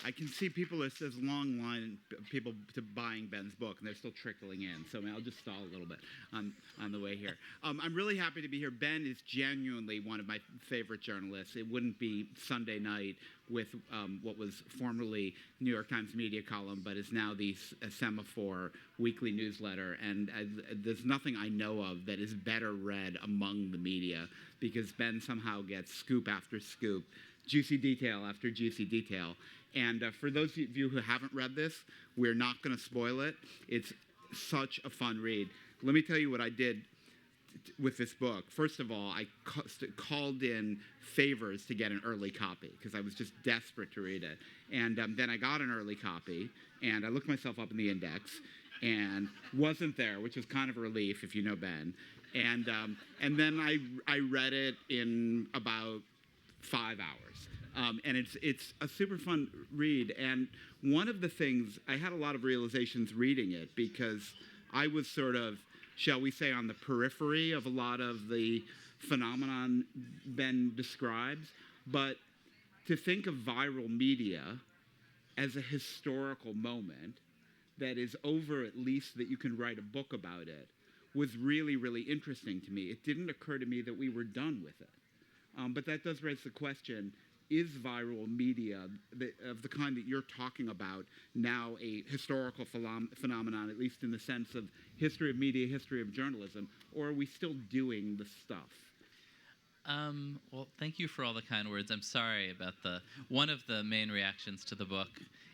I can see people, there's a long line of people to buying Ben's book, and they're still trickling in. So I'll just stall a little bit on the way here. I'm really happy to be here. Ben is genuinely one of my favorite journalists. It wouldn't be Sunday night with what was formerly New York Times media column, but is now the Semaphore weekly newsletter. And there's nothing I know of that is better read among the media, because Ben somehow gets scoop after scoop, juicy detail after juicy detail. And for those of you who haven't read this, we're not going to spoil it. It's such a fun read. Let me tell you what I did with this book. First of all, I called in favors to get an early copy because I was just desperate to read it. And then I got an early copy, and I looked myself up in the index, and wasn't there, which was kind of a relief if you know Ben. And then I read it in about 5 hours. And it's a super fun read. And one of the things, I had a lot of realizations reading it, because I was sort of, shall we say, on the periphery of a lot of the phenomenon Ben describes. But to think of viral media as a historical moment that is over, at least that you can write a book about it, was really, really interesting to me. It didn't occur to me that we were done with it. But that does raise the question, is viral media of the kind that you're talking about now a historical phenomenon, at least in the sense of history of media, history of journalism, or are we still doing the stuff? Well, thank you for all the kind words. I'm sorry about one of the main reactions to the book.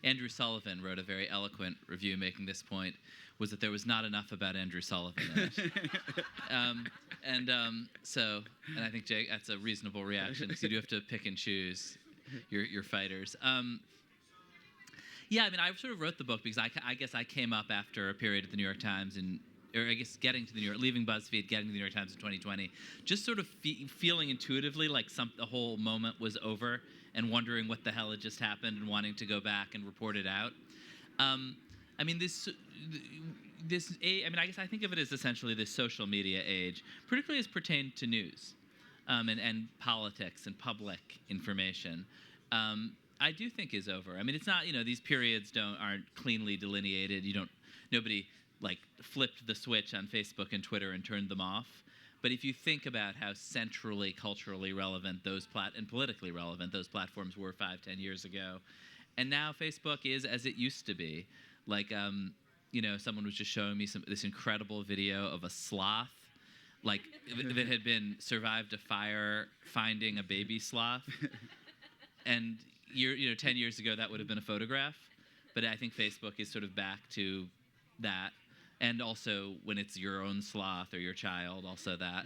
Andrew Sullivan wrote a very eloquent review making this point, was that there was not enough about Andrew Sullivan in it. And I think, Jake, that's a reasonable reaction, because you do have to pick and choose your fighters. Yeah, I mean, I sort of wrote the book because I guess I came up after a period at the New York Times, or I guess leaving BuzzFeed, getting to the New York Times in 2020, just sort of feeling intuitively like the whole moment was over, and wondering what the hell had just happened, and wanting to go back and report it out. I mean, I guess I think of it as essentially this social media age, particularly as pertained to news, and politics and public information. I do think is over. I mean, it's not, these periods aren't cleanly delineated. Nobody like flipped the switch on Facebook and Twitter and turned them off. But if you think about how centrally, culturally relevant and politically relevant those platforms were 5-10 years ago, and now Facebook is as it used to be. Like, someone was just showing me this incredible video of a sloth, like that had survived a fire finding a baby sloth, and 10 years ago that would have been a photograph, but I think Facebook is sort of back to that. And also, when it's your own sloth or your child, also that.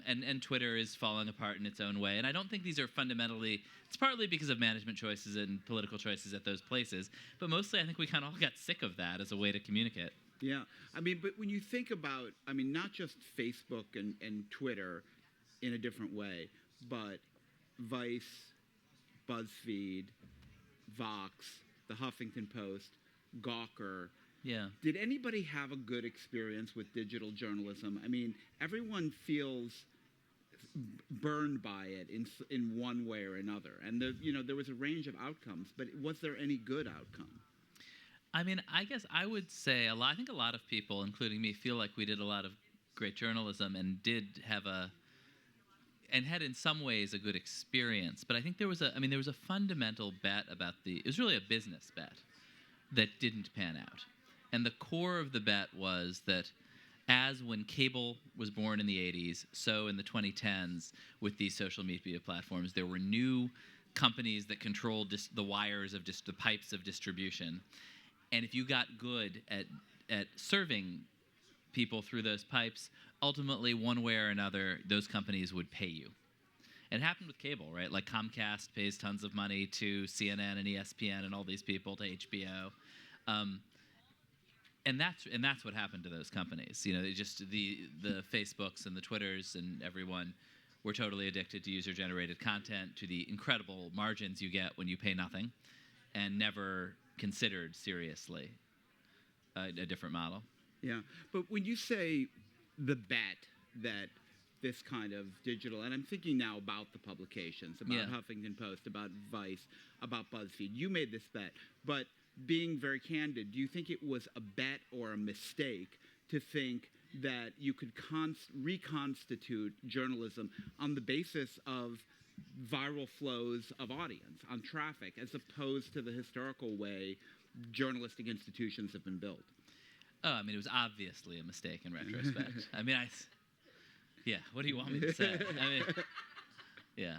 And Twitter is falling apart in its own way. And I don't think these are fundamentally, it's partly because of management choices and political choices at those places, but mostly I think we kind of all got sick of that as a way to communicate. Yeah. I mean, but when you think about, not just Facebook and Twitter in a different way, but Vice, BuzzFeed, Vox, the Huffington Post, Gawker. Yeah. Did anybody have a good experience with digital journalism? I mean, everyone feels burned by it in one way or another. And there was a range of outcomes, but was there any good outcome? I mean, I guess I would say I think a lot of people, including me, feel like we did a lot of great journalism and did have had in some ways a good experience. But I think there was a fundamental bet it was really a business bet that didn't pan out. And the core of the bet was that as when cable was born in the 80s, so in the 2010s with these social media platforms, there were new companies that controlled the wires of the pipes of distribution. And if you got good at serving people through those pipes, ultimately, one way or another, those companies would pay you. And it happened with cable, right? Like Comcast pays tons of money to CNN and ESPN and all these people, to HBO. And that's what happened to those companies. The Facebooks and the Twitters and everyone were totally addicted to user-generated content, to the incredible margins you get when you pay nothing, and never considered seriously a different model. Yeah, but when you say the bet that this kind of digital, and I'm thinking now about the publications, about Yeah. Huffington Post, about Vice, about BuzzFeed. You made this bet, but being very candid, do you think it was a bet or a mistake to think that you could reconstitute journalism on the basis of viral flows of audience, on traffic, as opposed to the historical way journalistic institutions have been built? Oh, I mean, it was obviously a mistake in retrospect. I mean, yeah, what do you want me to say? I mean, yeah.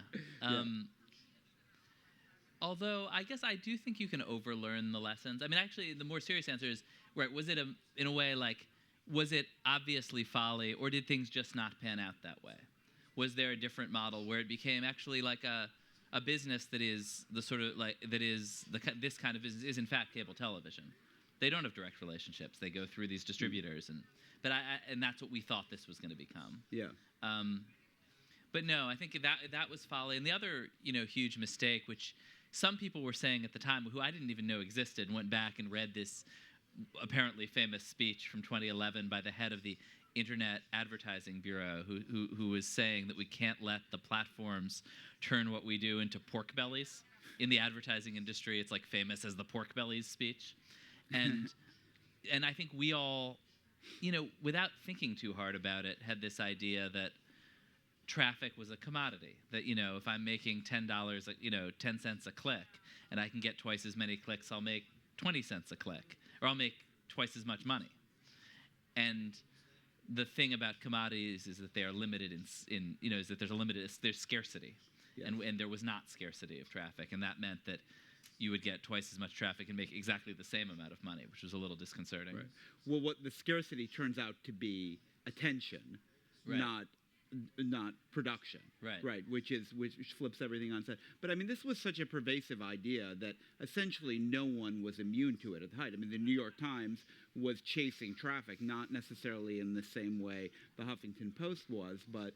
Although, I guess I do think you can overlearn the lessons. I mean, actually, the more serious answer is, right, was it, in a way, like, was it obviously folly, or did things just not pan out that way? Was there a different model where it became actually like a business that is the sort of, like, that is, this kind of business is, in fact, cable television? They don't have direct relationships. They go through these distributors, and that's what we thought this was going to become. Yeah. But no, I think that was folly. And the other, huge mistake, which some people were saying at the time, who I didn't even know existed, and went back and read this apparently famous speech from 2011 by the head of the Internet Advertising Bureau, who was saying that we can't let the platforms turn what we do into pork bellies. In the advertising industry, it's like famous as the pork bellies speech. And I think we all, without thinking too hard about it, had this idea that traffic was a commodity. That, if I'm making $10, 10 cents a click, and I can get twice as many clicks, I'll make 20 cents a click, or I'll make twice as much money. And the thing about commodities is that they are limited is that there's scarcity. Yeah. And there was not scarcity of traffic, and that meant that you would get twice as much traffic and make exactly the same amount of money, which was a little disconcerting. Right. Well, what the scarcity turns out to be attention, right. not production. Right. Right. Which flips everything on its head. But I mean, this was such a pervasive idea that essentially no one was immune to it at the height. I mean, the New York Times was chasing traffic, not necessarily in the same way the Huffington Post was, but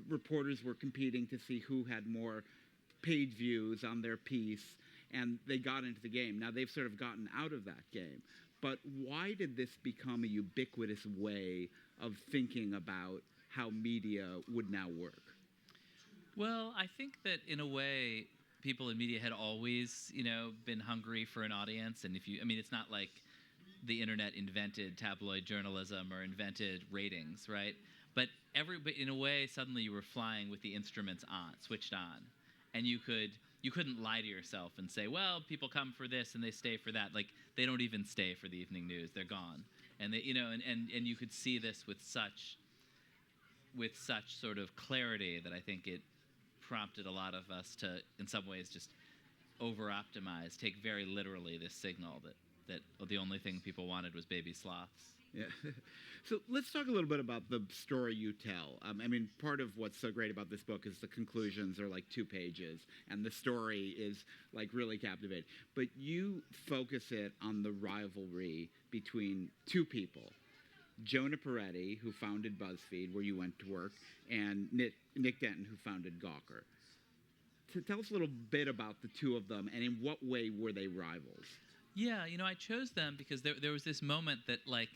reporters were competing to see who had more page views on their piece, and they got into the game. Now they've sort of gotten out of that game. But why did this become a ubiquitous way of thinking about how media would now work? Well, I think that in a way, people in media had always, been hungry for an audience. And it's not like the internet invented tabloid journalism or invented ratings, right? But in a way, suddenly you were flying with the instruments switched on. And you couldn't lie to yourself and say, well, people come for this and they stay for that. Like, they don't even stay for the evening news; they're gone. And they, and you could see this with such sort of clarity that I think it prompted a lot of us to, in some ways, just over-optimize, take very literally this signal that the only thing people wanted was baby sloths. Yeah. So let's talk a little bit about the story you tell. Part of what's so great about this book is the conclusions are like 2 pages, and the story is like really captivating. But you focus it on the rivalry between 2 people, Jonah Peretti, who founded BuzzFeed, where you went to work, and Nick Denton, who founded Gawker. Tell us a little bit about the 2 of them, and in what way were they rivals? Yeah, I chose them because there was this moment that, like,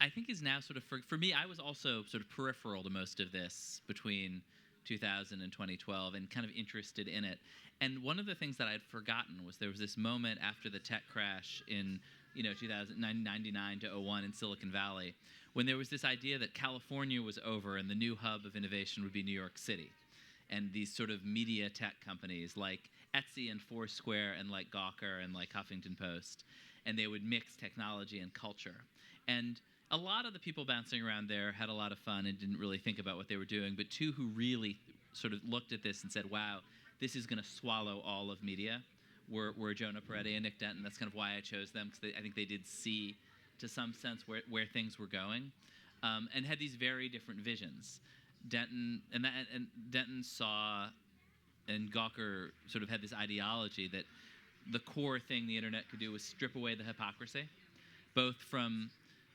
I think is now sort of, for me, I was also sort of peripheral to most of this between 2000 and 2012 and kind of interested in it. And one of the things that I had forgotten was there was this moment after the tech crash in 1999 to 01 in Silicon Valley, when there was this idea that California was over and the new hub of innovation would be New York City. And these sort of media tech companies like Etsy and Foursquare and like Gawker and like Huffington Post, and they would mix technology and culture. And a lot of the people bouncing around there had a lot of fun and didn't really think about what they were doing, but 2 who really sort of looked at this and said, wow, this is going to swallow all of media, were Jonah Peretti and Nick Denton. That's kind of why I chose them, because I think they did see, to some sense, where things were going, and had these very different visions. Denton saw, and Gawker sort of had this ideology that the core thing the internet could do was strip away the hypocrisy, both from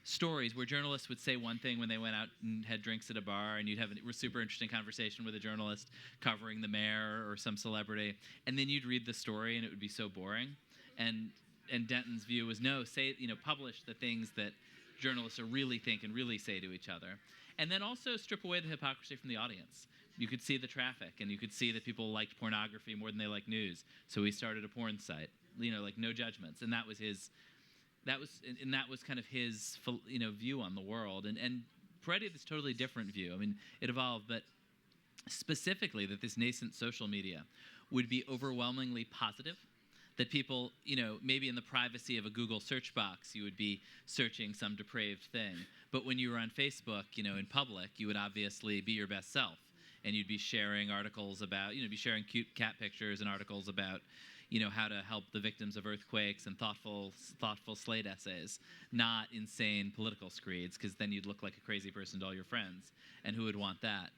stories where journalists would say one thing when they went out and had drinks at a bar, and you'd have a super interesting conversation with a journalist covering the mayor or some celebrity, and then you'd read the story and it would be so boring. And Denton's view was, no, publish the things that journalists are really think and really say to each other. And then also strip away the hypocrisy from the audience. You could see the traffic, and you could see that people liked pornography more than they liked news. So he started a porn site, like no judgments. And that was kind of his, view on the world. And Peretti had this totally different view. I mean, it evolved, but specifically that this nascent social media would be overwhelmingly positive, that people, maybe in the privacy of a Google search box, you would be searching some depraved thing. But when you were on Facebook, in public, you would obviously be your best self. And you'd be sharing articles about, be sharing cute cat pictures and articles about, how to help the victims of earthquakes and thoughtful Slate essays, not insane political screeds, because then you'd look like a crazy person to all your friends. And who would want that?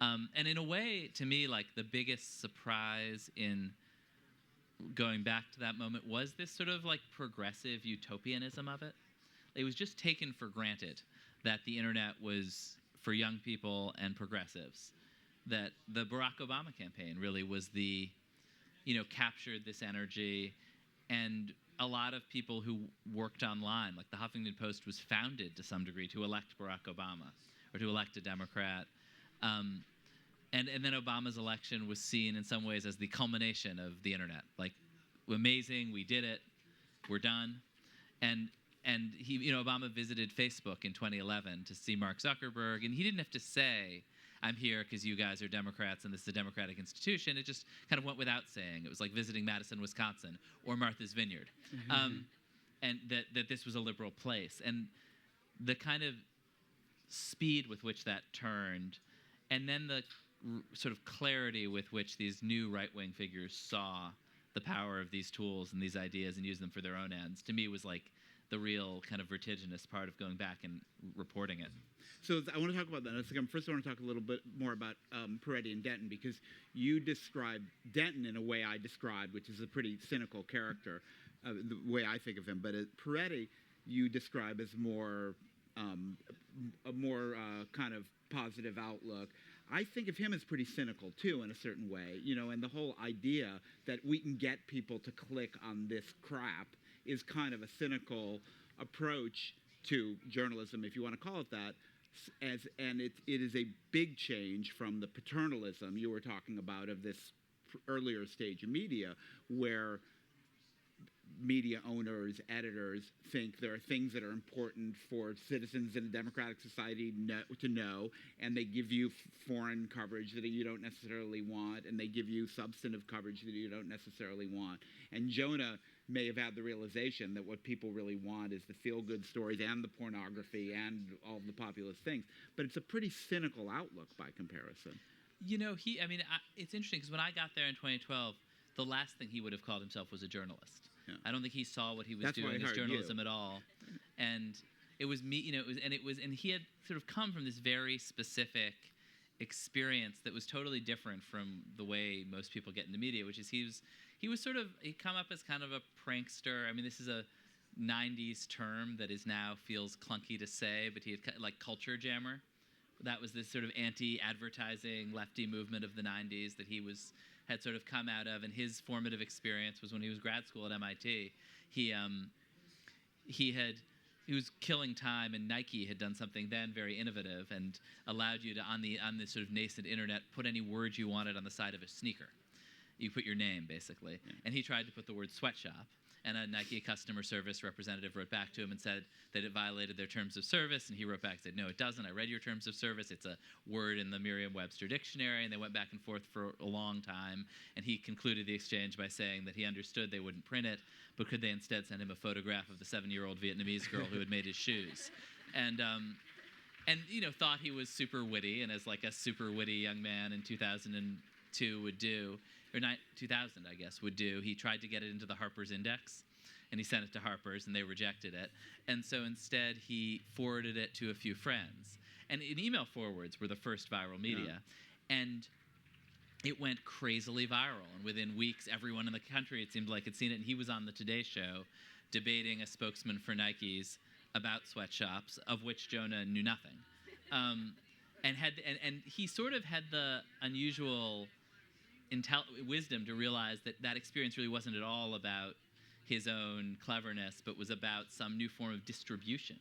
And in a way, to me, like the biggest surprise in going back to that moment was this sort of like progressive utopianism of it. It was just taken for granted that the internet was for young people and progressives. That the Barack Obama campaign really was captured this energy, and a lot of people who worked online, like the Huffington Post was founded to some degree to elect Barack Obama or to elect a Democrat. And then Obama's election was seen in some ways as the culmination of the internet. Like, amazing, we did it, we're done. And he, Obama visited Facebook in 2011 to see Mark Zuckerberg, and he didn't have to say, I'm here because you guys are Democrats and this is a democratic institution. It just kind of went without saying. It was like visiting Madison, Wisconsin, or Martha's Vineyard, and that this was a liberal place. And the kind of speed with which that turned, and then the sort of clarity with which these new right-wing figures saw the power of these tools and these ideas and used them for their own ends, to me was like the real kind of vertiginous part of going back and reporting it. So I want to talk about that. First, I want to talk a little bit more about Peretti and Denton, because you describe Denton in a way I described, which is a pretty cynical character, the way I think of him. But Peretti, you describe as a more kind of positive outlook. I think of him as pretty cynical, too, in a certain way. And the whole idea that we can get people to click on this crap is kind of a cynical approach to journalism, if you want to call it that. And it is a big change from the paternalism you were talking about of this earlier stage of media, where media owners, editors think there are things that are important for citizens in a democratic society to know, and they give you foreign coverage that you don't necessarily want, and they give you substantive coverage that you don't necessarily want. And Jonah may have had the realization that what people really want is the feel-good stories and the pornography and all the populist things. But it's a pretty cynical outlook by comparison. It's interesting because when I got there in 2012, the last thing he would have called himself was a journalist. Yeah. I don't think he saw what he was doing as journalism at all. And it was me, and he had sort of come from this very specific experience that was totally different from the way most people get into media, which is he'd come up as kind of a prankster. I mean, this is a 90s term that now feels clunky to say, but he had like culture jammer. That was this sort of anti-advertising lefty movement of the 90s that he had sort of come out of, and his formative experience was when he was grad school at MIT. He was killing time, and Nike had done something then very innovative and allowed you to, on this sort of nascent internet, put any word you wanted on the side of a sneaker. You put your name, basically. Yeah. And he tried to put the word sweatshop, and a Nike customer service representative wrote back to him and said that it violated their terms of service, and he wrote back and said, no, it doesn't. I read your terms of service. It's a word in the Merriam-Webster dictionary, and they went back and forth for a long time, and he concluded the exchange by saying that he understood they wouldn't print it, but could they instead send him a photograph of the 7-year-old Vietnamese girl who had made his shoes. And thought he was super witty, and as like a super witty young man in 2002 would do, or 2000, I guess, would do, he tried to get it into the Harper's Index, and he sent it to Harper's, and they rejected it. And so instead, he forwarded it to a few friends. And email forwards were the first viral media. Yeah. And it went crazily viral. And within weeks, everyone in the country, it seemed like, had seen it. And he was on the Today Show debating a spokesman for Nike's about sweatshops, of which Jonah knew nothing. And he sort of had the unusual wisdom to realize that experience really wasn't at all about his own cleverness, but was about some new form of distribution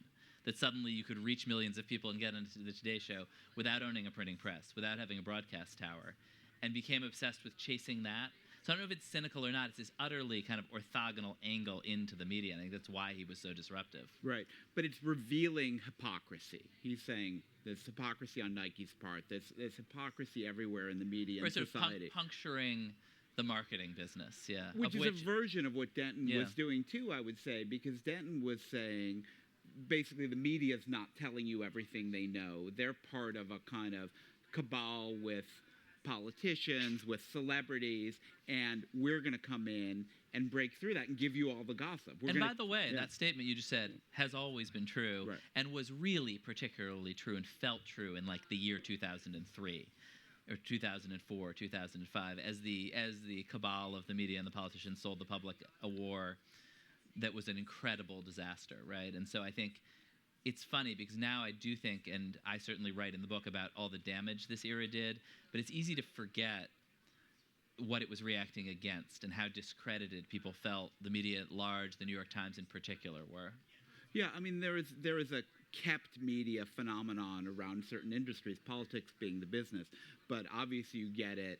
that suddenly you could reach millions of people and get into the Today Show without owning a printing press, without having a broadcast tower, and became obsessed with chasing that. So I don't know if it's cynical or not. It's this utterly kind of orthogonal angle into the media. I think that's why he was so disruptive. Right. But it's revealing hypocrisy. He's saying there's hypocrisy on Nike's part. There's hypocrisy everywhere in the media and Sort of society. puncturing the marketing business, yeah. Which is a version of what Denton was doing, too, I would say, because Denton was saying, basically, the media's not telling you everything they know. They're part of a kind of cabal with politicians, with celebrities, and we're going to come in and break through that and give you all the gossip. By the way, that statement you just said has always been true, right, and was really particularly true and felt true in like the year 2003 or 2004, 2005, as the cabal of the media and the politicians sold the public a war that was an incredible disaster, right? And so I think it's funny because now I do think, and I certainly write in the book about all the damage this era did, but it's easy to forget what it was reacting against and how discredited people felt the media at large, the New York Times in particular, were. Yeah, I mean, there is a kept media phenomenon around certain industries, politics being the business, but obviously you get it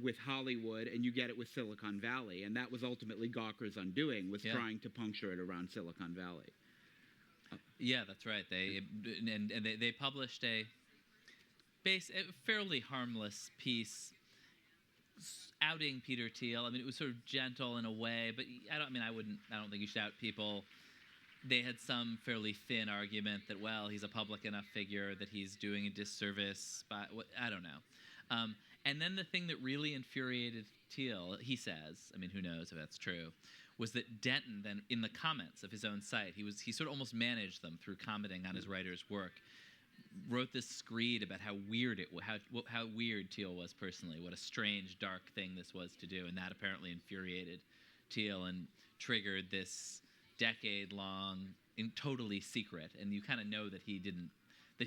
with Hollywood and you get it with Silicon Valley, and that was ultimately Gawker's undoing, was trying to puncture it around Silicon Valley. Yeah, that's right. They published a fairly harmless piece outing Peter Thiel. I mean, it was sort of gentle in a way, but I don't think you should out people. They had some fairly thin argument that, well, he's a public enough figure that he's doing a disservice. I don't know. And then the thing that really infuriated Thiel, he says, I mean, who knows if that's true, was that Denton then, in the comments of his own site, he sort of almost managed them through commenting on his writer's work, wrote this screed about how weird how weird Thiel was personally, what a strange, dark thing this was to do, and that apparently infuriated Thiel and triggered this decade-long, totally secret, and you kind of know that he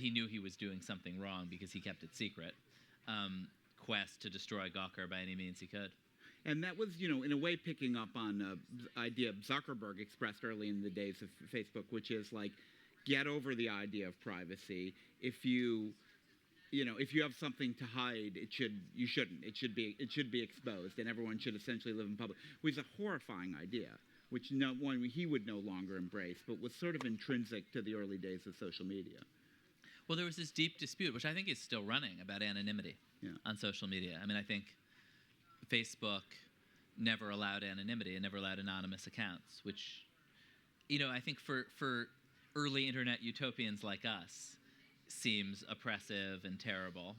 knew he was doing something wrong because he kept it secret, quest to destroy Gawker by any means he could. And that was, in a way picking up on an idea Zuckerberg expressed early in the days of Facebook, which is like, get over the idea of privacy. If you have something to hide, you shouldn't. It should be exposed, and everyone should essentially live in public. Which is a horrifying idea, which he would no longer embrace, but was sort of intrinsic to the early days of social media. Well, there was this deep dispute, which I think is still running, about anonymity on social media. I mean, I think Facebook never allowed anonymity and never allowed anonymous accounts, which, I think for early internet utopians like us seems oppressive and terrible,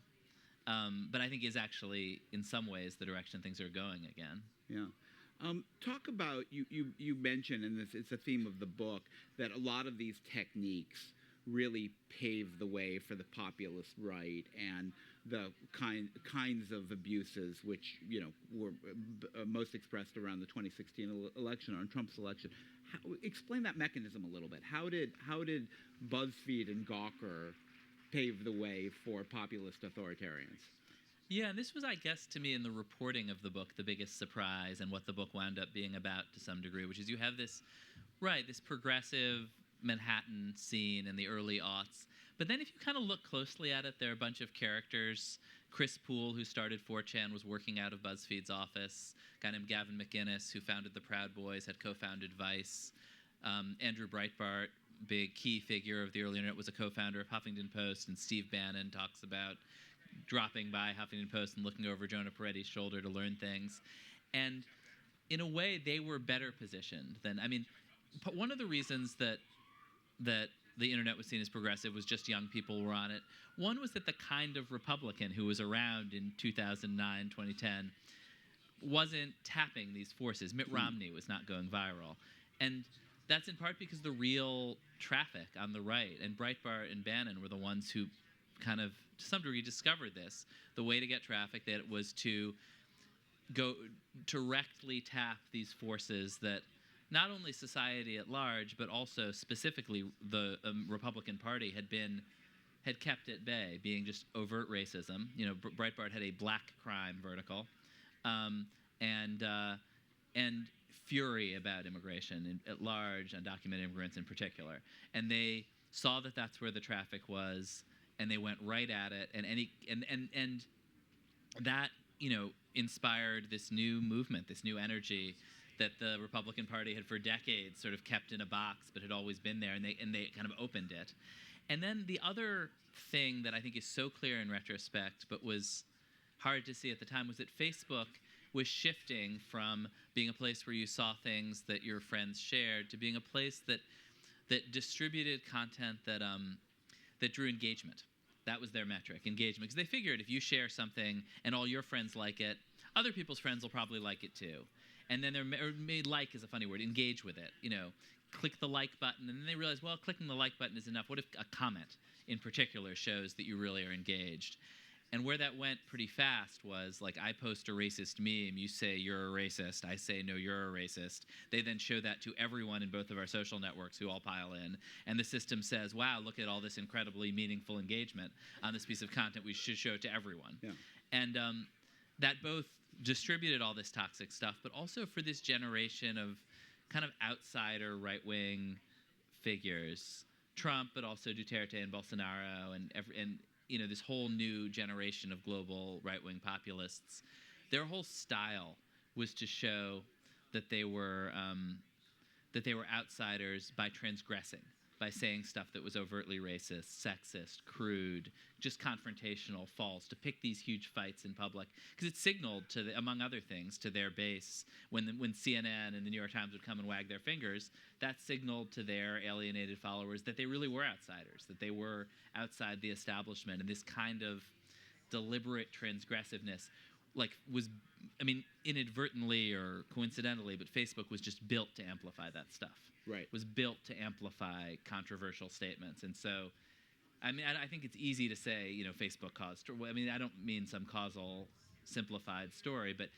but I think is actually, in some ways, the direction things are going again. Yeah. Talk about, you mentioned, and it's a theme of the book, that a lot of these techniques really paved the way for the populist right and the kinds of abuses which were most expressed around the 2016 election, or in Trump's election. Explain that mechanism a little bit. How did BuzzFeed and Gawker pave the way for populist authoritarians? Yeah, and this was, I guess, to me in the reporting of the book, the biggest surprise, and what the book wound up being about to some degree, which is you have this progressive Manhattan scene in the early aughts. But then if you kind of look closely at it, there are a bunch of characters. Chris Poole, who started 4chan, was working out of BuzzFeed's office. A guy named Gavin McInnes, who founded the Proud Boys, had co-founded Vice. Andrew Breitbart, big key figure of the early internet, was a co-founder of Huffington Post. And Steve Bannon talks about dropping by Huffington Post and looking over Jonah Peretti's shoulder to learn things. And in a way, they were better positioned than, one of the reasons that the internet was seen as progressive was just young people were on it. One was that the kind of Republican who was around in 2009, 2010, wasn't tapping these forces. Mitt Romney was not going viral. And that's in part because the real traffic on the right, and Breitbart and Bannon were the ones who kind of, to some degree, discovered this. The way to get traffic, that was to go directly tap these forces that not only society at large, but also specifically the Republican Party had kept at bay, being just overt racism. Breitbart had a black crime vertical, and fury about immigration at large, undocumented immigrants in particular. And they saw that that's where the traffic was, and they went right at it. And that, inspired this new movement, this new energy that the Republican Party had for decades sort of kept in a box, but had always been there, and they kind of opened it. And then the other thing that I think is so clear in retrospect, but was hard to see at the time, was that Facebook was shifting from being a place where you saw things that your friends shared to being a place that distributed content that drew engagement. That was their metric, engagement. Because they figured if you share something and all your friends like it, other people's friends will probably like it too. And then like is a funny word, engage with it. Click the like button, and then they realize, well, clicking the like button is enough. What if a comment in particular shows that you really are engaged? And where that went pretty fast was, like, I post a racist meme, you say you're a racist, I say no, you're a racist. They then show that to everyone in both of our social networks who all pile in. And the system says, wow, look at all this incredibly meaningful engagement on this piece of content. We should show it to everyone. Yeah. And that both distributed all this toxic stuff, but also for this generation of kind of outsider right-wing figures, Trump, but also Duterte and Bolsonaro, and this whole new generation of global right-wing populists. Their whole style was to show that they were outsiders by transgressing, by saying stuff that was overtly racist, sexist, crude, just confrontational, false, to pick these huge fights in public. Because it signaled, among other things, to their base, when CNN and the New York Times would come and wag their fingers, that signaled to their alienated followers that they really were outsiders, that they were outside the establishment. And this kind of deliberate transgressiveness inadvertently or coincidentally, but Facebook was just built to amplify that stuff. Right. Was built to amplify controversial statements. And so, I think it's easy to say, Facebook caused. I don't mean some causal, simplified story, but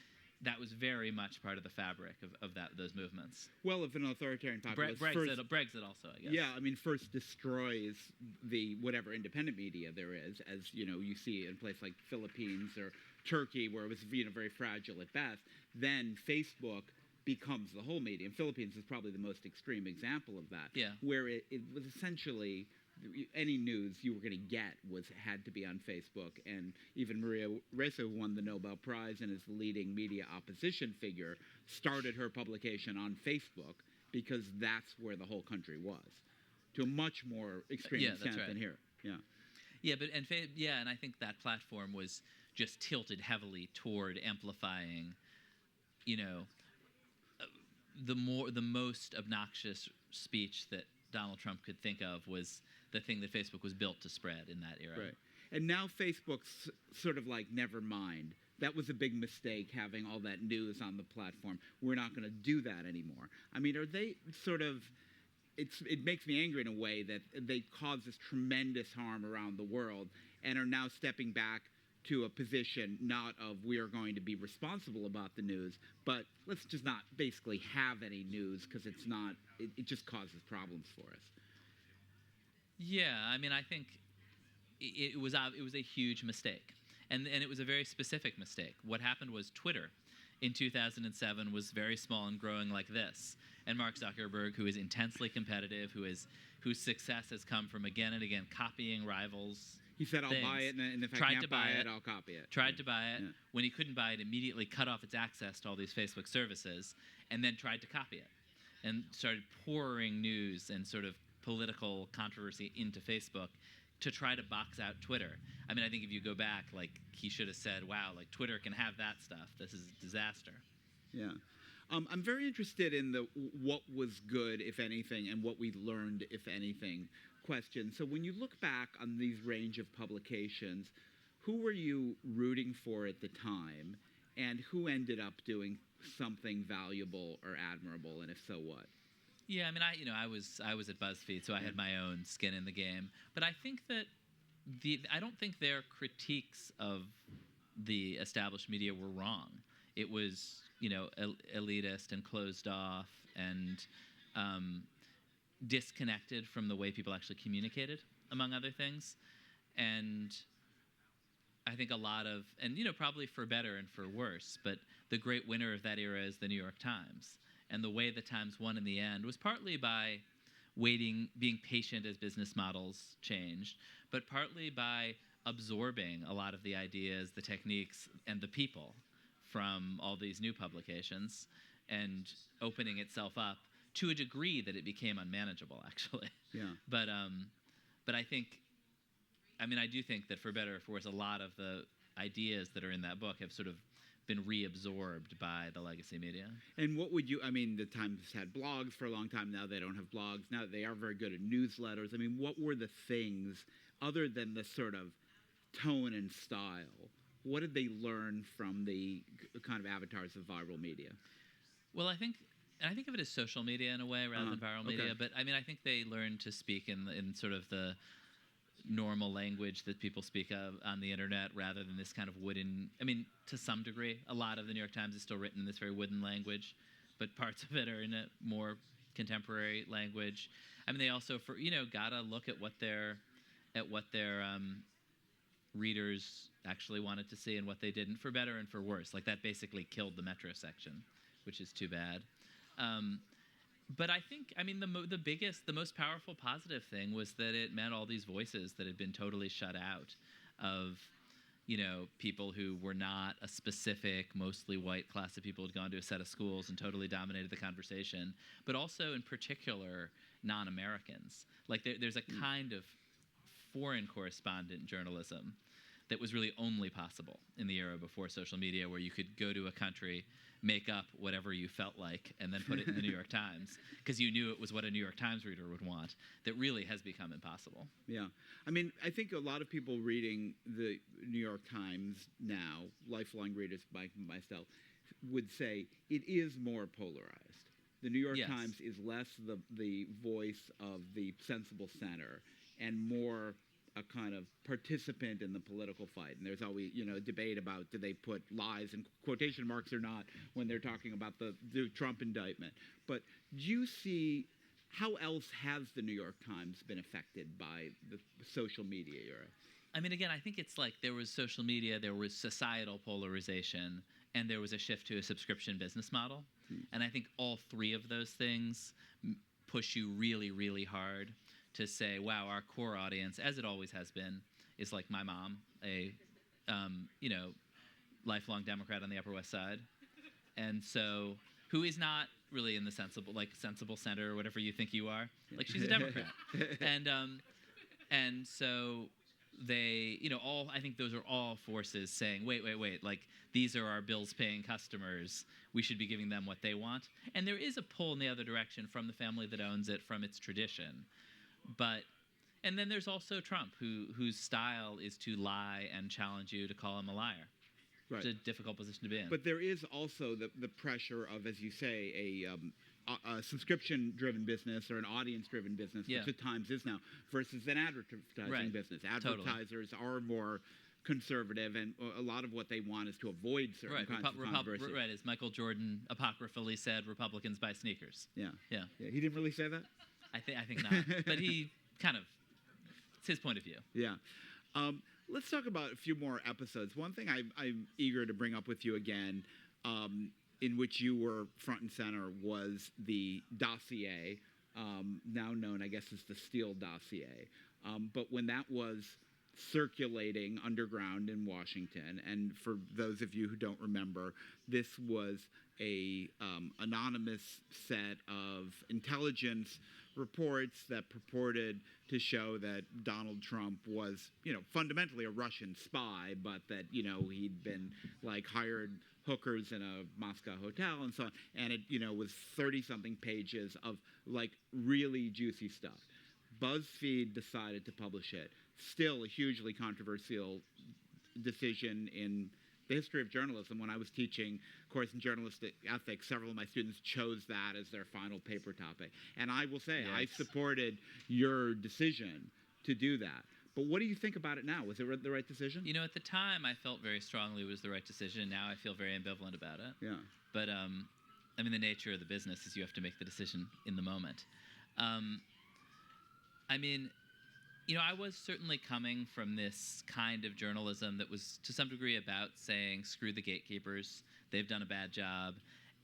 that was very much part of the fabric of those movements. Well, if an authoritarian populist Brexit also, I guess. Yeah, first destroys the whatever independent media there is, as you see in a place like Philippines or Turkey, where it was very fragile at best. Then Facebook becomes the whole media. And Philippines is probably the most extreme example of that. Yeah. Where it was essentially any news you were going to get had to be on Facebook. And even Maria Ressa, who won the Nobel Prize and is the leading media opposition figure, started her publication on Facebook because that's where the whole country was, to a much more extreme extent than here. Yeah. Yeah, and I think that platform was just tilted heavily toward amplifying, the most obnoxious speech that Donald Trump could think of was the thing that Facebook was built to spread in that era. Right. And now Facebook's sort of like, never mind. That was a big mistake, having all that news on the platform. We're not going to do that anymore. Are they sort of... It makes me angry in a way that they cause this tremendous harm around the world and are now stepping back to a position not of we are going to be responsible about the news, but let's just not basically have any news because it just causes problems for us. Yeah, I think it was a huge mistake, and it was a very specific mistake. What happened was Twitter in 2007 was very small and growing like this, and Mark Zuckerberg, who is intensely competitive, whose success has come from again and again copying rivals. He said, I'll buy it, and if I can't buy it, I'll copy it. Tried to buy it. Yeah. When he couldn't buy it, immediately cut off its access to all these Facebook services, and then tried to copy it, and started pouring news and sort of political controversy into Facebook to try to box out Twitter. I think if you go back, he should have said, wow, Twitter can have that stuff. This is a disaster. Yeah. I'm very interested in the what was good, if anything, and what we learned, if anything, question. So when you look back on these range of publications, who were you rooting for at the time, and who ended up doing something valuable or admirable, and if so, what? Yeah, I was at BuzzFeed, so I had my own skin in the game. But I think that I don't think their critiques of the established media were wrong. It was, elitist and closed off and disconnected from the way people actually communicated, among other things. And I think a lot of, and probably for better and for worse, but the great winner of that era is the New York Times. And the way the Times won in the end was partly by being patient as business models changed, but partly by absorbing a lot of the ideas, the techniques, and the people from all these new publications and opening itself up to a degree that it became unmanageable, actually. Yeah. But I think, I do think that for better or for worse, a lot of the ideas that are in that book have sort of been reabsorbed by the legacy media. And what would you, the Times had blogs for a long time. Now they don't have blogs. Now they are very good at newsletters. What were the things, other than the sort of tone and style, what did they learn from the kind of avatars of viral media? Well, I think of it as social media in a way rather than viral media. But I think they learned to speak in sort of the normal language that people speak of on the internet rather than this kind of wooden, to some degree. A lot of the New York Times is still written in this very wooden language, but parts of it are in a more contemporary language. They also, gotta look at what their readers actually wanted to see and what they didn't, for better and for worse. Like, that basically killed the Metro section, which is too bad. But I think, the most powerful positive thing was that it met all these voices that had been totally shut out of, people who were not a specific, mostly white class of people who had gone to a set of schools and totally dominated the conversation, but also, in particular, non-Americans. Like, there's a kind of foreign correspondent journalism that was really only possible in the era before social media, where you could go to a country, make up whatever you felt like, and then put it in the New York Times, because you knew it was what a New York Times reader would want. That really has become impossible. Yeah. I think a lot of people reading the New York Times now, lifelong readers like myself, would say it is more polarized. The New York Times is less the voice of the sensible center and more a kind of participant in the political fight. And there's always, a debate about, do they put lies in quotation marks or not when they're talking about the Trump indictment. But do you see, how else has the New York Times been affected by the social media era? Again, I think it's like there was social media, there was societal polarization, and there was a shift to a subscription business model. And I think all three of those things push you really, really hard to say, wow, our core audience, as it always has been, is like my mom, a lifelong Democrat on the Upper West Side, and so who is not really in the sensible center or whatever you think you are. Like, she's a Democrat, and so they, I think those are all forces saying, wait, like, these are our bills-paying customers. We should be giving them what they want. And there is a pull in the other direction from the family that owns it, from its tradition. And then there's also Trump, whose style is to lie and challenge you to call him a liar. Right. It's a difficult position to be in. But there is also the pressure of, as you say, a subscription-driven business or an audience-driven business, which the Times is now, versus an advertising business. Advertisers are more conservative, and a lot of what they want is to avoid certain kinds of controversy. Right, as Michael Jordan apocryphally said, Republicans buy sneakers. Yeah. He didn't really say that? I think not. But he kind of, it's his point of view. Yeah. Let's talk about a few more episodes. One thing I'm eager to bring up with you again, in which you were front and center, was the dossier, now known, I guess, as the Steele dossier. But when that was circulating underground in Washington, and for those of you who don't remember, this was a anonymous set of intelligence reports that purported to show that Donald Trump was, fundamentally a Russian spy, but that, he'd been, hired hookers in a Moscow hotel and so on. And it, was 30-something pages of, really juicy stuff. BuzzFeed decided to publish it. Still a hugely controversial decision in the history of journalism. When I was teaching a course in journalistic ethics, several of my students chose that as their final paper topic. And I will say, I supported your decision to do that. But what do you think about it now? Was it the right decision? At the time, I felt very strongly it was the right decision, and now I feel very ambivalent about it. Yeah. But, the nature of the business is you have to make the decision in the moment. I was certainly coming from this kind of journalism that was, to some degree, about saying, screw the gatekeepers, they've done a bad job,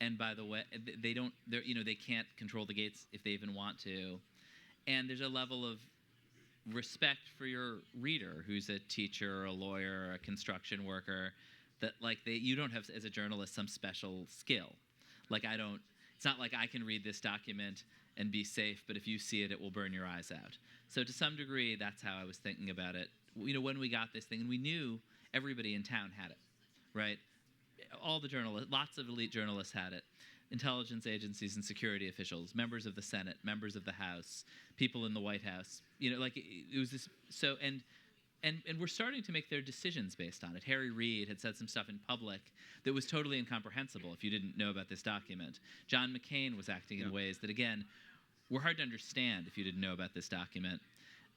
and by the way, they can't control the gates if they even want to. and there's a level of respect for your reader who's a teacher or a lawyer or a construction worker, that like you don't have, as a journalist, some special skill. Like it's not like I can read this document and be safe, but if you see it, it will burn your eyes out. So to some degree, that's how I was thinking about it. When we got this thing, and we knew everybody in town had it, right? All the journalists, lots of elite journalists had it. Intelligence agencies and security officials, members of the Senate, members of the House, people in the White House. Like it was this. So and we're starting to make their decisions based on it. Harry Reid had said some stuff in public that was totally incomprehensible if you didn't know about this document. John McCain was acting in ways that, again, were hard to understand if you didn't know about this document.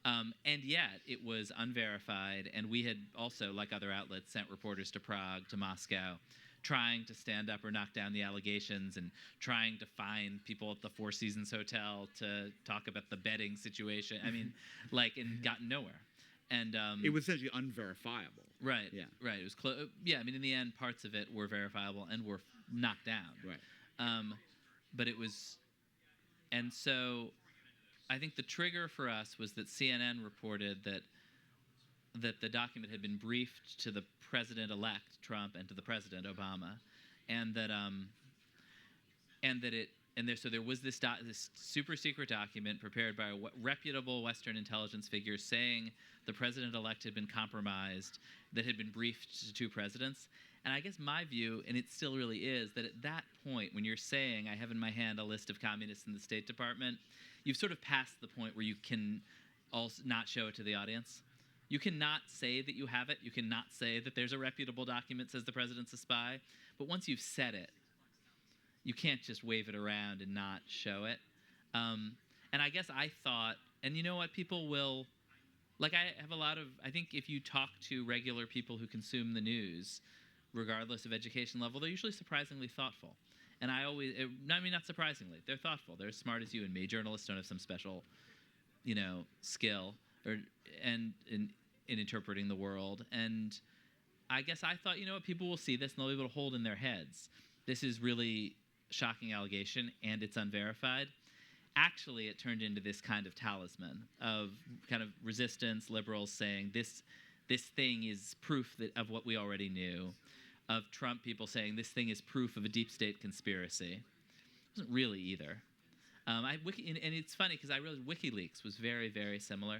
And yet, it was unverified, and we had also, like other outlets, sent reporters to Prague, to Moscow, trying to stand up or knock down the allegations and trying to find people at the Four Seasons Hotel to talk about the betting situation. I mean, and gotten nowhere. And it was essentially unverifiable. Right. Yeah. Right. It was close. Yeah. I mean, in the end, parts of it were verifiable and were knocked down. Right. But it was, and so, I think the trigger for us was that CNN reported that the document had been briefed to the president-elect Trump and to the president Obama, and that so there was this super secret document prepared by a reputable Western intelligence figure saying the president-elect had been compromised, that had been briefed to two presidents. And I guess my view, and it still really is, that at that point, when you're saying, I have in my hand a list of communists in the State Department, you've sort of passed the point where you can also not show it to the audience. You cannot say that you have it. You cannot say that there's a reputable document that says the president's a spy. But once you've said it, you can't just wave it around and not show it. And I guess I thought, and you know what, people will, I have a lot of, I think if you talk to regular people who consume the news, regardless of education level, they're usually surprisingly thoughtful. And not surprisingly, they're thoughtful. They're as smart as you and me. Journalists don't have some special, skill in interpreting the world. And I guess I thought, people will see this and they'll be able to hold in their heads, this is really shocking allegation and it's unverified. Actually, it turned into this kind of talisman of kind of resistance, liberals saying this thing is proof of what we already knew, of Trump people saying this thing is proof of a deep state conspiracy. It wasn't really either. And it's funny because I realized WikiLeaks was very, very similar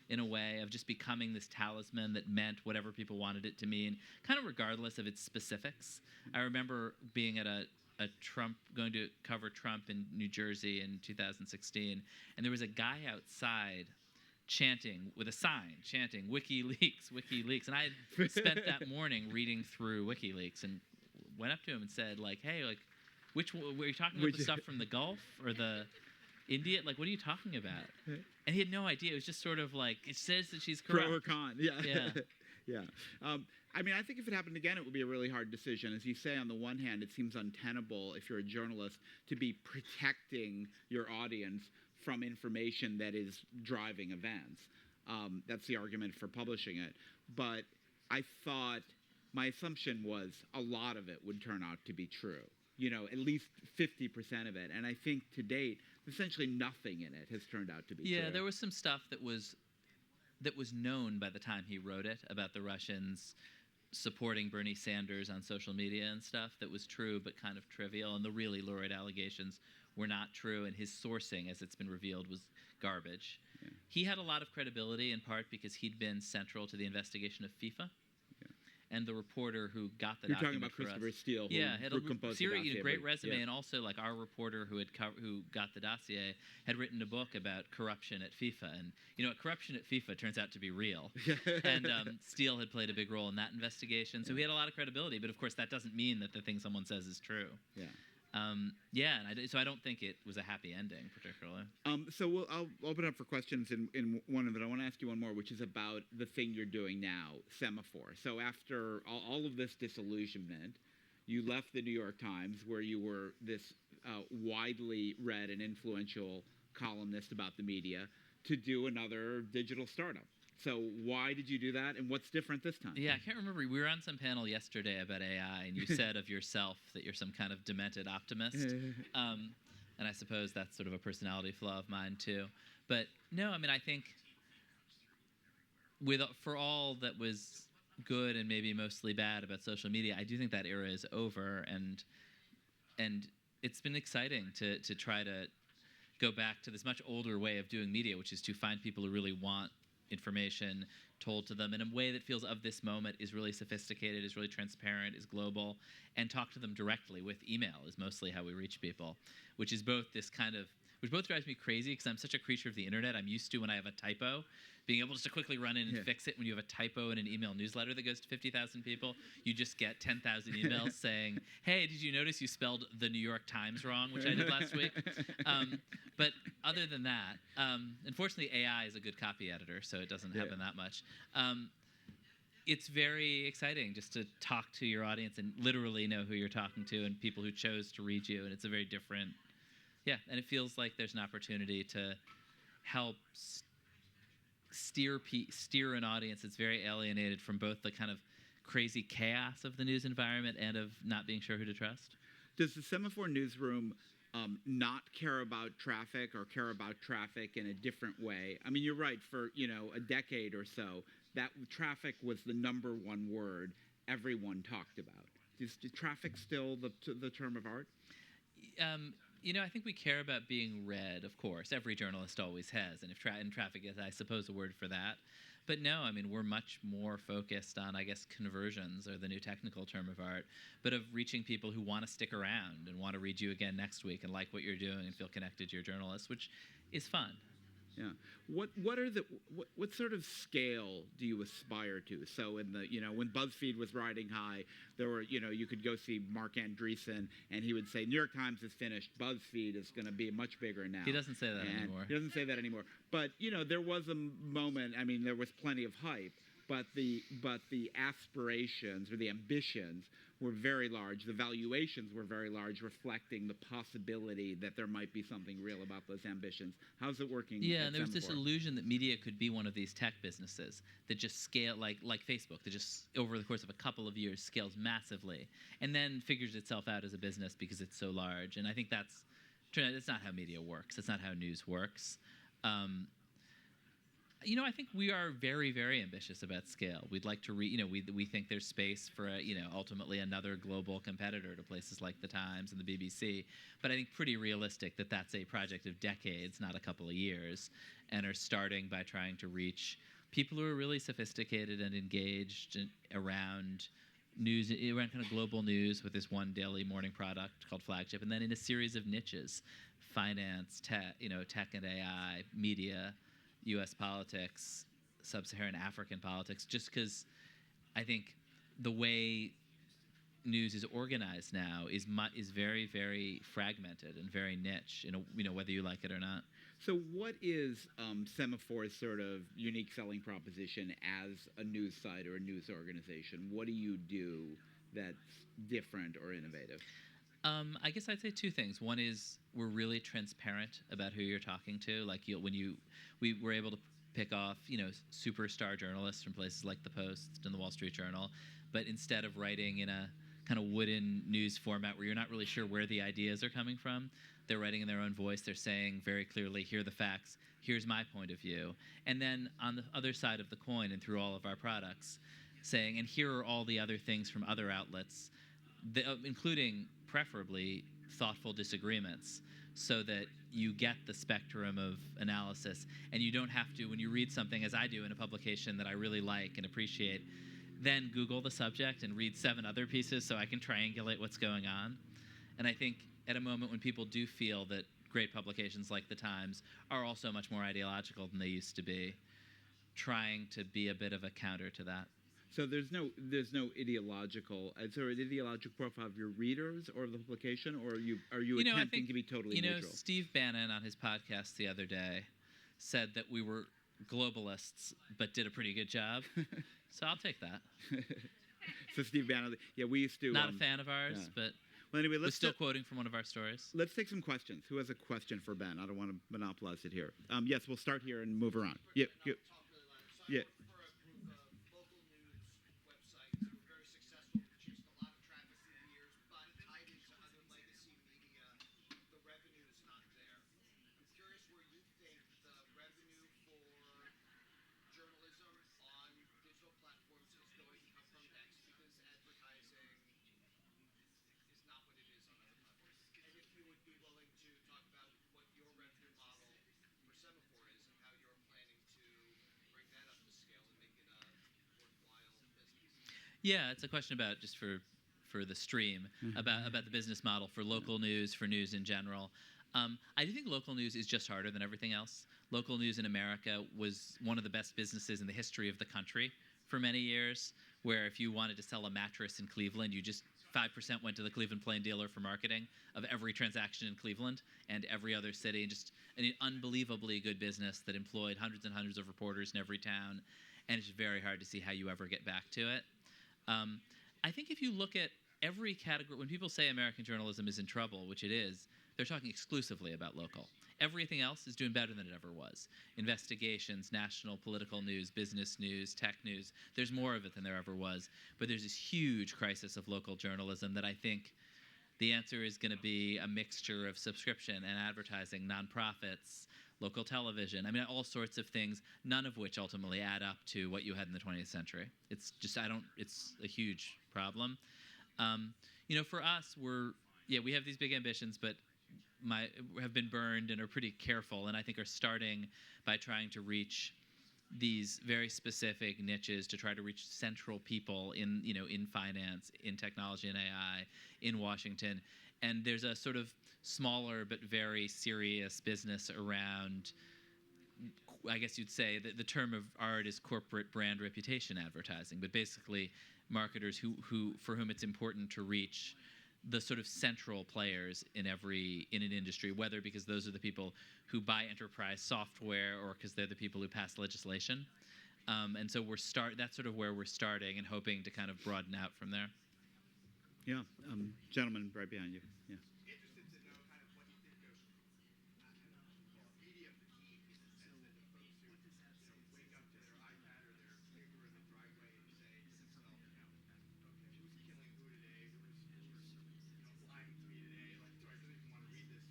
in a way of just becoming this talisman that meant whatever people wanted it to mean, kind of regardless of its specifics. I remember being at going to cover Trump in New Jersey in 2016, and there was a guy outside chanting with a sign, chanting WikiLeaks, WikiLeaks. And I had spent that morning reading through WikiLeaks and went up to him and said, hey, which were you talking about the stuff from the Gulf or the India? What are you talking about? And he had no idea. It was just sort of it says that she's correct. Pro or con, yeah. Yeah. Yeah. I think if it happened again, it would be a really hard decision. As you say, on the one hand, it seems untenable if you're a journalist to be protecting your audience from information that is driving events. That's the argument for publishing it. But I thought my assumption was a lot of it would turn out to be true. At least 50% of it. And I think to date, essentially nothing in it has turned out to be true. Yeah, there was some stuff that was known by the time he wrote it about the Russians supporting Bernie Sanders on social media and stuff that was true but kind of trivial, and the really lurid allegations were not true, and his sourcing, as it's been revealed, was garbage. Yeah. He had a lot of credibility in part because he'd been central to the investigation of FIFA. And the reporter who got the document You're talking about Christopher Steele, who had a great resume, and also our reporter who got the dossier had written a book about corruption at FIFA, and corruption at FIFA turns out to be real, and Steele had played a big role in that investigation, so he had a lot of credibility. But of course, that doesn't mean that the thing someone says is true. Yeah. So I don't think it was a happy ending, particularly. So I'll open up for questions in one of it. I want to ask you one more, which is about the thing you're doing now, Semaphore. So after all of this disillusionment, you left the New York Times, where you were this widely read and influential columnist about the media, to do another digital startup. So why did you do that, and what's different this time? Yeah, I can't remember. We were on some panel yesterday about AI, and you said of yourself that you're some kind of demented optimist. and I suppose that's sort of a personality flaw of mine too. But no, I mean, I think for all that was good and maybe mostly bad about social media, I do think that era is over, and it's been exciting to try to go back to this much older way of doing media, which is to find people who really want information told to them in a way that feels of this moment, is really sophisticated, is really transparent, is global, and talk to them directly with email is mostly how we reach people, which is both this kind of, which both drives me crazy because I'm such a creature of the internet. I'm used to, when I have a typo, being able just to quickly run in and fix it. When you have a typo in an email newsletter that goes to 50,000 people, you just get 10,000 emails saying, hey, did you notice you spelled the New York Times wrong, which I did last week? But other than that, unfortunately, AI is a good copy editor, so it doesn't happen that much. It's very exciting just to talk to your audience and literally know who you're talking to and people who chose to read you, and it's a very different, and it feels like there's an opportunity to help steer an audience that's very alienated from both the kind of crazy chaos of the news environment and of not being sure who to trust. Does the Semaphore newsroom not care about traffic, or care about traffic in a different way? I mean, you're right. For a decade or so, that traffic was the number one word everyone talked about. Is traffic still the term of art? I think we care about being read, of course. Every journalist always has, and traffic is, I suppose, a word for that. But no, I mean, we're much more focused on, I guess, conversions, or the new technical term of art, but of reaching people who want to stick around and want to read you again next week and like what you're doing and feel connected to your journalist, which is fun. Yeah. What sort of scale do you aspire to? So in the when BuzzFeed was riding high, there were you could go see Mark Andreessen and he would say New York Times is finished, BuzzFeed is going to be much bigger now. He doesn't say that anymore. He doesn't say that anymore. But there was a moment. I mean, there was plenty of hype, but the aspirations or the ambitions were very large. The valuations were very large, reflecting the possibility that there might be something real about those ambitions. How's it working? Yeah, and there was this illusion that media could be one of these tech businesses that just scale, like Facebook, that just over the course of a couple of years scales massively, and then figures itself out as a business because it's so large. And I think that's not how media works. That's not how news works. I think we are very, very ambitious about scale. We'd like to we think there's space for ultimately another global competitor to places like the Times and the BBC. But I think pretty realistic that that's a project of decades, not a couple of years, and are starting by trying to reach people who are really sophisticated and engaged around news, around kind of global news, with this one daily morning product called Flagship, and then in a series of niches: finance, tech and AI, media, U.S. politics, sub-Saharan African politics, just because I think the way news is organized now is very, very fragmented and very niche, whether you like it or not. So what is Semaphore's sort of unique selling proposition as a news site or a news organization? What do you do that's different or innovative? I guess I'd say two things. One is we're really transparent about who you're talking to. Like we were able to pick off, superstar journalists from places like the Post and the Wall Street Journal, but instead of writing in a kind of wooden news format where you're not really sure where the ideas are coming from, they're writing in their own voice. They're saying very clearly, here are the facts, here's my point of view. And then on the other side of the coin and through all of our products, saying, and here are all the other things from other outlets, including preferably thoughtful disagreements, so that you get the spectrum of analysis, and you don't have to, when you read something, as I do in a publication that I really like and appreciate, then Google the subject and read 7 other pieces so I can triangulate what's going on. And I think at a moment when people do feel that great publications like The Times are also much more ideological than they used to be, trying to be a bit of a counter to that. So there's no ideological. Is there an ideological profile of your readers or of the publication, or are you attempting to be totally neutral? Steve Bannon on his podcast the other day said that we were globalists but did a pretty good job. So I'll take that. So Steve Bannon, we used to. Not a fan of ours, but well, anyway, we're still quoting from one of our stories. Let's take some questions. Who has a question for Ben? I don't want to monopolize it here. Yes, we'll start here and move around. Yeah. Yeah, it's a question about just for the stream about the business model for local news, for news in general. I do think local news is just harder than everything else. Local news in America was one of the best businesses in the history of the country for many years, where if you wanted to sell a mattress in Cleveland, you just 5% went to the Cleveland Plain dealer for marketing of every transaction in Cleveland and every other city, and just an unbelievably good business that employed hundreds and hundreds of reporters in every town, and it's very hard to see how you ever get back to it. I think if you look at every category, when people say American journalism is in trouble, which it is, they're talking exclusively about local. Everything else is doing better than it ever was. Investigations, national political news, business news, tech news, there's more of it than there ever was. But there's this huge crisis of local journalism that I think the answer is going to be a mixture of subscription and advertising, nonprofits, local television. I mean, all sorts of things, none of which ultimately add up to what you had in the 20th century. It's just, it's a huge problem. For us, we have these big ambitions, but have been burned and are pretty careful, and I think are starting by trying to reach these very specific niches, to try to reach central people in finance, in technology and AI, in Washington. And there's a sort of smaller but very serious business around, I guess you'd say that the term of art is corporate brand reputation advertising, but basically marketers for whom it's important to reach the sort of central players in an industry, whether because those are the people who buy enterprise software or because they're the people who pass legislation. And so that's sort of where we're starting and hoping to kind of broaden out from there. Yeah, gentleman right behind you. Yeah. Interested to know kind of what you think of media fatigue, in the sense that the folks who wake up to their iPad or their computer in the driveway and say to themselves, okay, who's killing who today? Who's lying to me today? Like, do I really even want to read this?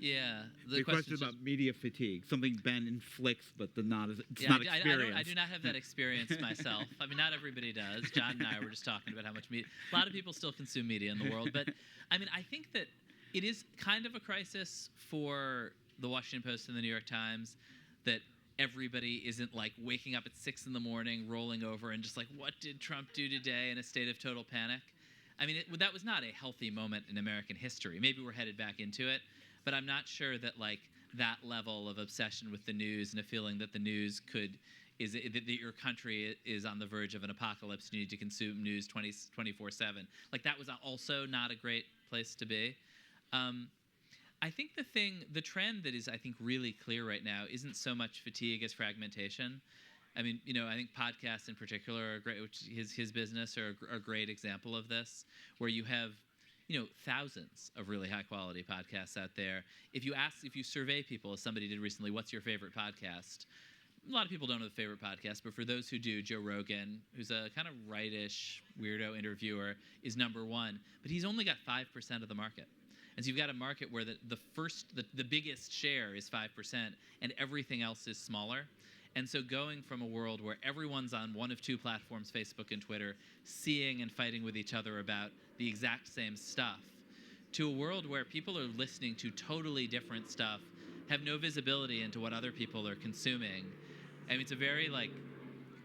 Yeah. The question about media fatigue, something Ben inflicts, but it's not experience. I do not have that experience myself. I mean, not everybody does. John and I were just talking about how much media. A lot of people still consume media in the world, but I mean, I think that it is kind of a crisis for the Washington Post and the New York Times that everybody isn't like waking up at 6 a.m, rolling over and just like, what did Trump do today, in a state of total panic. I mean, that was not a healthy moment in American history. Maybe we're headed back into it. But I'm not sure that like that level of obsession with the news and a feeling that the news that your country is on the verge of an apocalypse and you need to consume news 24/7. Like that was also not a great place to be. I think the trend that is, I think, really clear right now isn't so much fatigue as fragmentation. I mean, I think podcasts in particular are great, which his business are a great example of this, where you have thousands of really high quality podcasts out there. If you survey people, as somebody did recently, what's your favorite podcast? A lot of people don't know the favorite podcast, but for those who do, Joe Rogan, who's a kind of rightish weirdo interviewer, is number one. But he's only got 5% of the market. And so you've got a market where the biggest share is 5% and everything else is smaller. And so going from a world where everyone's on one of two platforms, Facebook and Twitter, seeing and fighting with each other about the exact same stuff, to a world where people are listening to totally different stuff, have no visibility into what other people are consuming. I mean, it's a very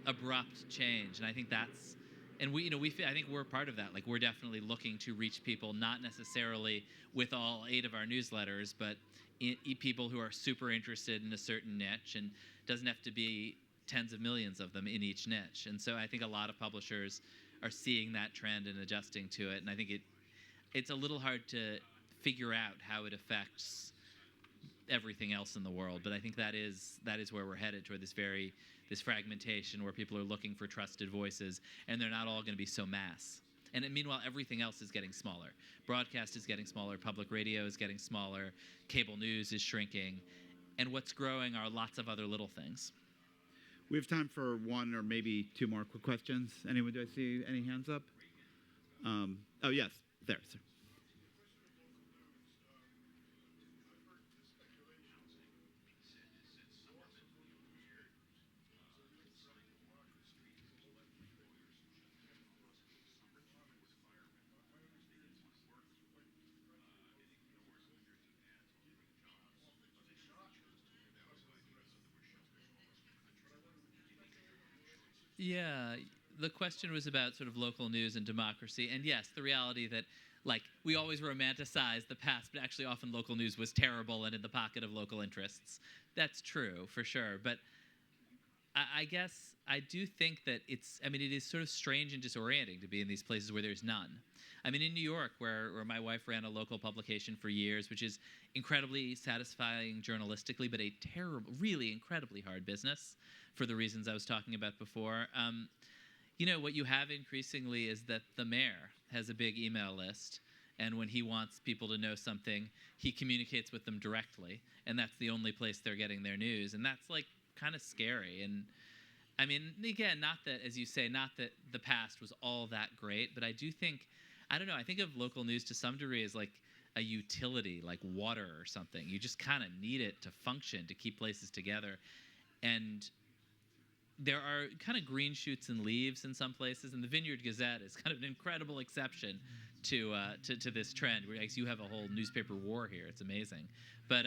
abrupt change, and I think I think we're part of that. Like, we're definitely looking to reach people, not necessarily with all 8 of our newsletters, but people who are super interested in a certain niche, and doesn't have to be tens of millions of them in each niche. And so I think a lot of publishers are seeing that trend and adjusting to it. And I think it's a little hard to figure out how it affects everything else in the world. But I think that is where we're headed, toward this fragmentation where people are looking for trusted voices, and they're not all going to be so mass. And meanwhile, everything else is getting smaller. Broadcast is getting smaller. Public radio is getting smaller. Cable news is shrinking. And what's growing are lots of other little things. We have time for one or maybe 2 more quick questions. Anyone? Do I see any hands up? Oh, yes. There, sir. Yeah, the question was about sort of local news and democracy, and yes, the reality that like we always romanticize the past, but actually often local news was terrible and in the pocket of local interests. That's true for sure, but I guess I do think that it is sort of strange and disorienting to be in these places where there's none. I mean, in New York, where my wife ran a local publication for years, which is incredibly satisfying journalistically, but a terrible, really incredibly hard business for the reasons I was talking about before. What you have increasingly is that the mayor has a big email list, and when he wants people to know something, he communicates with them directly, and that's the only place they're getting their news, and that's like kind of scary. And I mean, again, not that, as you say, not that the past was all that great, but I do think, I don't know, I think of local news to some degree as like a utility, like water or something. You just kind of need it to function, to keep places together. And there are kind of green shoots and leaves in some places, and the Vineyard Gazette is kind of an incredible exception to this trend, where you have a whole newspaper war here. It's amazing. But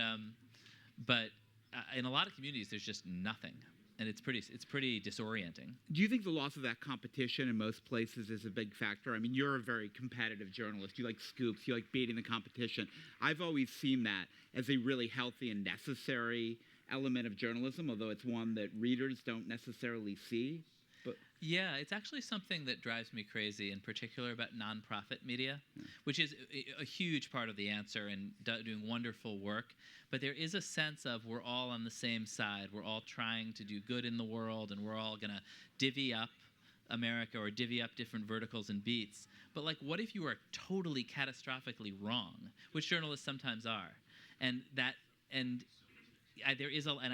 in a lot of communities, there's just nothing. And it's pretty disorienting. Do you think the loss of that competition in most places is a big factor? I mean, you're a very competitive journalist. You like scoops. You like beating the competition. I've always seen that as a really healthy and necessary element of journalism, although it's one that readers don't necessarily see. But yeah, it's actually something that drives me crazy, in particular about nonprofit media, which is a huge part of the answer and doing wonderful work. But there is a sense of we're all on the same side. We're all trying to do good in the world, and we're all going to divvy up America or divvy up different verticals and beats. But like, what if you are totally catastrophically wrong, which journalists sometimes are, I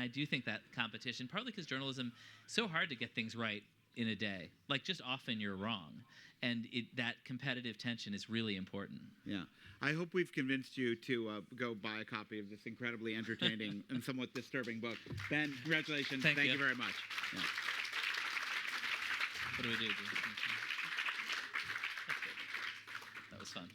do think that competition, partly because journalism is so hard to get things right in a day. Like, just often you're wrong. And that competitive tension is really important. Yeah. I hope we've convinced you to go buy a copy of this incredibly entertaining and somewhat disturbing book. Ben, congratulations. Thank you very much. Yeah. What do we do? That was fun.